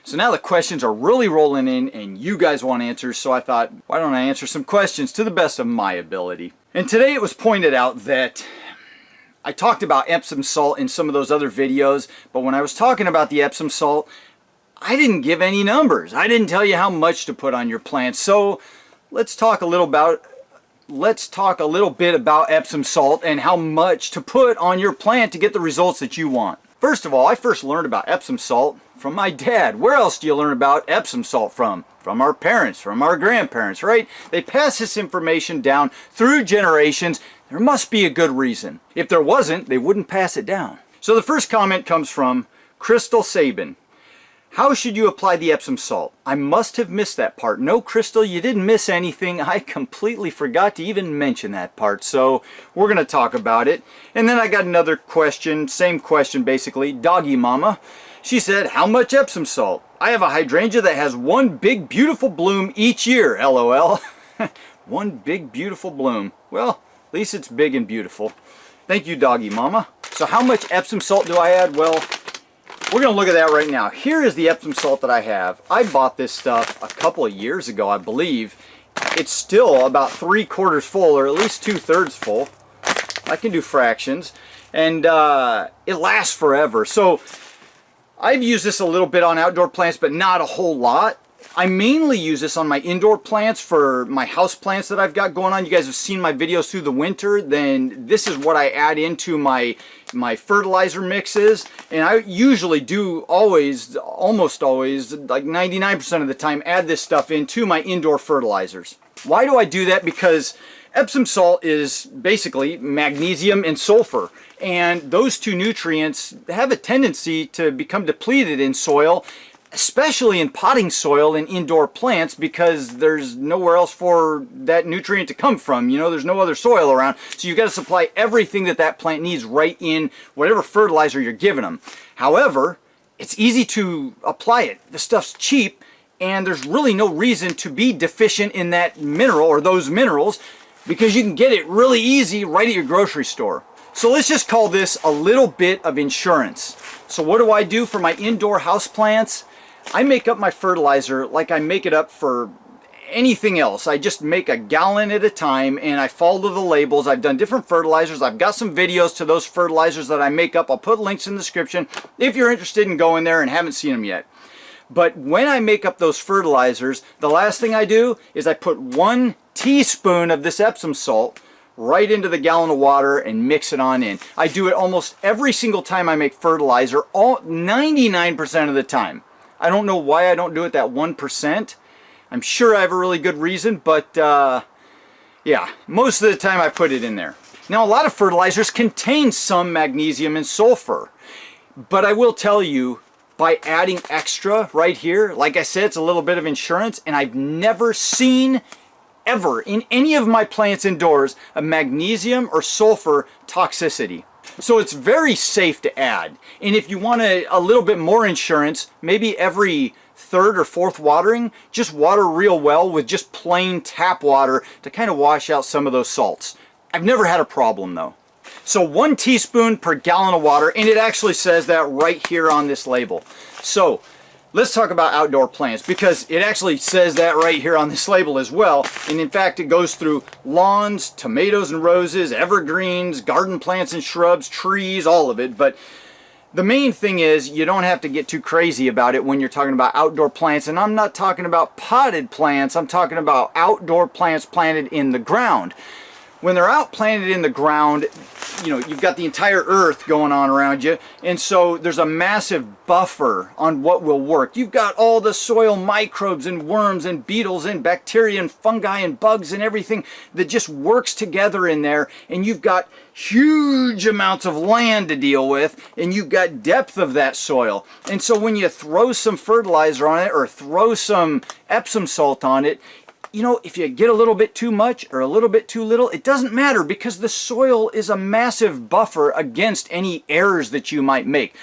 So now the questions are really rolling in and you guys want answers, so I thought, why don't I answer some questions to the best of my ability? And today it was pointed out that I talked about Epsom salt in some of those other videos, but when I was talking about the Epsom salt, I didn't give any numbers. I didn't tell you how much to put on your plants. So let's talk a little bit about Epsom salt and how much to put on your plant to get the results that you want. First of all, I first learned about Epsom salt from my dad. Where else do you learn about Epsom salt from? From our parents, from our grandparents, right? They pass this information down through generations. There must be a good reason. If there wasn't, they wouldn't pass it down. So the first comment comes from Crystal Sabin. How should you apply the Epsom salt? I must have missed that part. No, Crystal, you didn't miss anything. I completely forgot to even mention that part. So we're going to talk about it. And then I got another question, same question basically. Doggy Mama. She said, how much Epsom salt? I have a hydrangea that has one big beautiful bloom each year, LOL. One big beautiful bloom. Well, at least it's big and beautiful. Thank you, Doggy Mama. So how much Epsom salt do I add? Well, we're going to look at that right now. Here is the Epsom salt that I have. I bought this stuff a couple of years ago, I believe. It's still about 3/4 full, or at least 2/3 full. I can do fractions. And it lasts forever. So I've used this a little bit on outdoor plants, but not a whole lot. I mainly use this on my indoor plants for my house plants that I've got going on. You guys have seen my videos through the winter. Then this is what I add into my fertilizer mixes. And I usually do almost always, like 99% of the time, add this stuff into my indoor fertilizers. Why do I do that? Because Epsom salt is basically magnesium and sulfur. And those two nutrients have a tendency to become depleted in soil, especially in potting soil in indoor plants, because there's nowhere else for that nutrient to come from. You know, there's no other soil around. So you've got to supply everything that that plant needs right in whatever fertilizer you're giving them. However, it's easy to apply it. The stuff's cheap, and there's really no reason to be deficient in that mineral or those minerals, because you can get it really easy right at your grocery store. So let's just call this a little bit of insurance. So what do I do for my indoor house plants? I make up my fertilizer like I make it up for anything else. I just make a gallon at a time and I follow the labels. I've done different fertilizers. I've got some videos to those fertilizers that I make up. I'll put links in the description if you're interested in going there and haven't seen them yet. But when I make up those fertilizers, the last thing I do is I put 1 teaspoon of this Epsom salt right into the gallon of water and mix it on in. I do it almost every single time I make fertilizer, 99% of the time. I don't know why I don't do it that 1%. I'm sure I have a really good reason, but yeah, most of the time I put it in there. Now, a lot of fertilizers contain some magnesium and sulfur, but I will tell you, by adding extra right here, like I said, it's a little bit of insurance, and I've never seen ever in any of my plants indoors a magnesium or sulfur toxicity. So it's very safe to add. And if you want a little bit more insurance, maybe every 3rd or 4th watering, just water real well with just plain tap water to kind of wash out some of those salts. I've never had a problem though. So 1 teaspoon per gallon of water, and it actually says that right here on this label. So let's talk about outdoor plants, because it actually says that right here on this label as well. And in fact, it goes through lawns, tomatoes and roses, evergreens, garden plants and shrubs, trees, all of it. But the main thing is you don't have to get too crazy about it when you're talking about outdoor plants. And I'm not talking about potted plants. I'm talking about outdoor plants planted in the ground. When they're out planted in the ground, you know, you've got the entire earth going on around you, and so there's a massive buffer on what will work. You've got all the soil microbes and worms and beetles and bacteria and fungi and bugs and everything that just works together in there, and you've got huge amounts of land to deal with, and you've got depth of that soil. And so when you throw some fertilizer on it or throw some Epsom salt on it, you know, if you get a little bit too much or a little bit too little, it doesn't matter, because the soil is a massive buffer against any errors that you might make.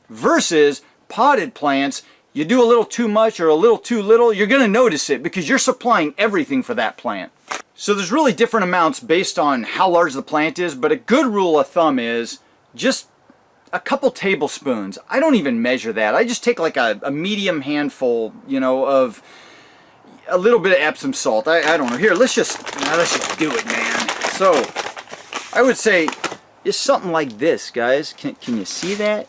Versus potted plants, you do a little too much or a little too little, you're going to notice it because you're supplying everything for that plant. So there's really different amounts based on how large the plant is, but a good rule of thumb is just a couple tablespoons. I don't even measure that. I just take like a medium handful, you know, of a little bit of Epsom salt. I don't know. Here, let's just do it, man. So I would say it's something like this, guys. Can you see that?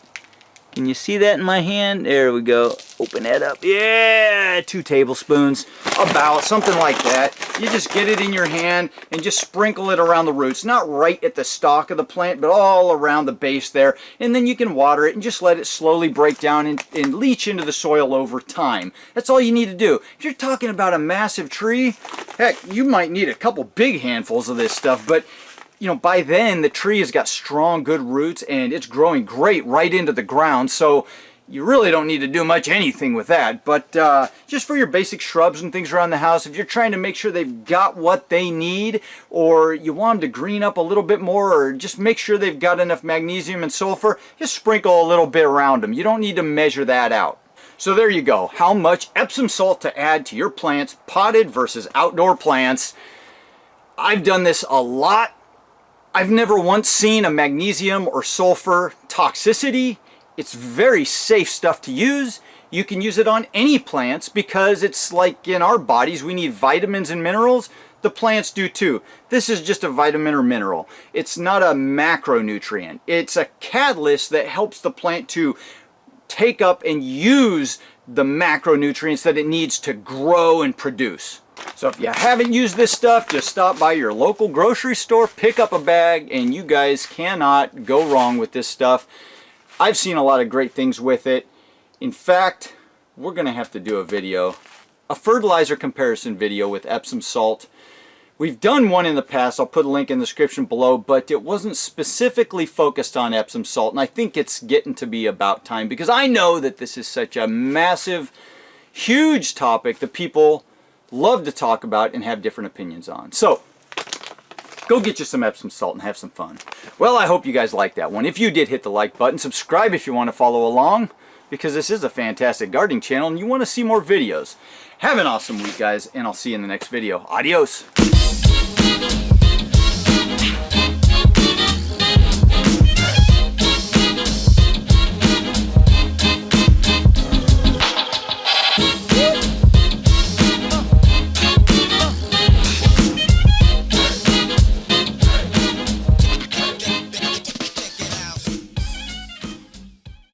Can you see that in my hand? There we go. Open that up. Yeah, 2 tablespoons, about something like that. You just get it in your hand and just sprinkle it around the roots. Not right at the stalk of the plant, but all around the base there. And then you can water it and just let it slowly break down and leach into the soil over time. That's all you need to do. If you're talking about a massive tree, heck, you might need a couple big handfuls of this stuff, but you know, by then the tree has got strong, good roots and it's growing great right into the ground, so you really don't need to do much anything with that. But just for your basic shrubs and things around the house, if you're trying to make sure they've got what they need, or you want them to green up a little bit more, or just make sure they've got enough magnesium and sulfur, just sprinkle a little bit around them. You don't need to measure that out. So there you go. How much Epsom salt to add to your plants, potted versus outdoor plants. I've done this a lot. I've never once seen a magnesium or sulfur toxicity. It's very safe stuff to use. You can use it on any plants because it's like in our bodies we need vitamins and minerals. The plants do too. This is just a vitamin or mineral. It's not a macronutrient. It's a catalyst that helps the plant to take up and use the macronutrients that it needs to grow and produce. So if you haven't used this stuff, just stop by your local grocery store, pick up a bag, and you guys cannot go wrong with this stuff. I've seen a lot of great things with it. In fact, we're going to have to do a fertilizer comparison video with Epsom salt. We've done one in the past. I'll put a link in the description below, but it wasn't specifically focused on Epsom salt, and I think it's getting to be about time because I know that this is such a massive, huge topic that people love to talk about and have different opinions on. So go get you some Epsom salt and have some fun. Well, I hope you guys liked that one. If you did, hit the like button. Subscribe if you want to follow along, because this is a fantastic gardening channel and you want to see more videos. Have an awesome week, guys, and I'll see you in the next video. Adios.